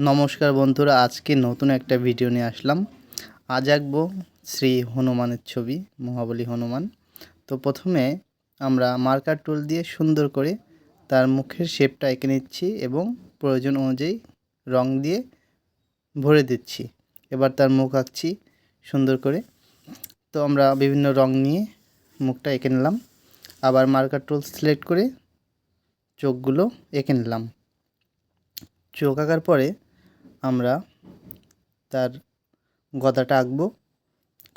নমস্কার বন্ধুরা, আজকে নতুন একটা ভিডিও নিয়ে আসলাম। আজ আঁকবো শ্রী হনুমানের ছবি, মহাবলী হনুমান। তো প্রথমে আমরা মার্কার টুল দিয়ে সুন্দর করে তার মুখের শেপটা এঁকে নিচ্ছি এবং প্রয়োজন অনুযায়ী রং দিয়ে ভরে দিচ্ছি। এবার তার মুখ আঁকছি সুন্দর করে। তো আমরা বিভিন্ন রং নিয়ে মুখটা এঁকে নিলাম। আবার মার্কার টুল সিলেক্ট করে চোখগুলো এঁকে নিলাম। চোখ আঁকার পরে আমরা তার গদাটা আঁকবো,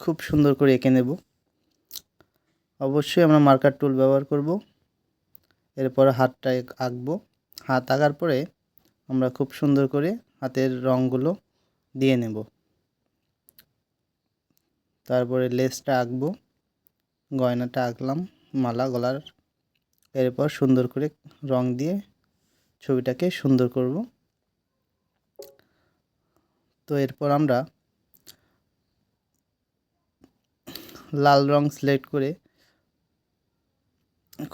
খুব সুন্দর করে এঁকে নেব। অবশ্যই আমরা মার্কার টুল ব্যবহার করব। এরপর হাতটা আঁকবো। হাত আঁকার পরে আমরা খুব সুন্দর করে হাতের রঙগুলো দিয়ে নেব। তারপরে লেসটা আঁকবো, গয়নাটা আঁকলাম, মালা গলার। এরপর সুন্দর করে রং দিয়ে ছবিটাকে সুন্দর করব। তো এরপর আমরা লাল রং সিলেক্ট করে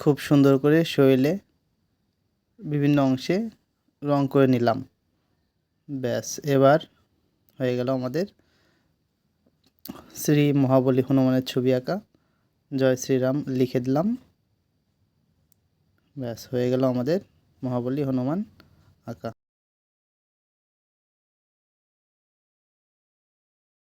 খুব সুন্দর করে শরীরে বিভিন্ন অংশে রং করে নিলাম। ব্যাস, এবার হয়ে গেল আমাদের শ্রী মহাবলী হনুমানের ছবি আঁকা। জয় শ্রীরাম লিখে দিলাম। ব্যাস, হয়ে গেল আমাদের মহাবলী হনুমান আঁকা।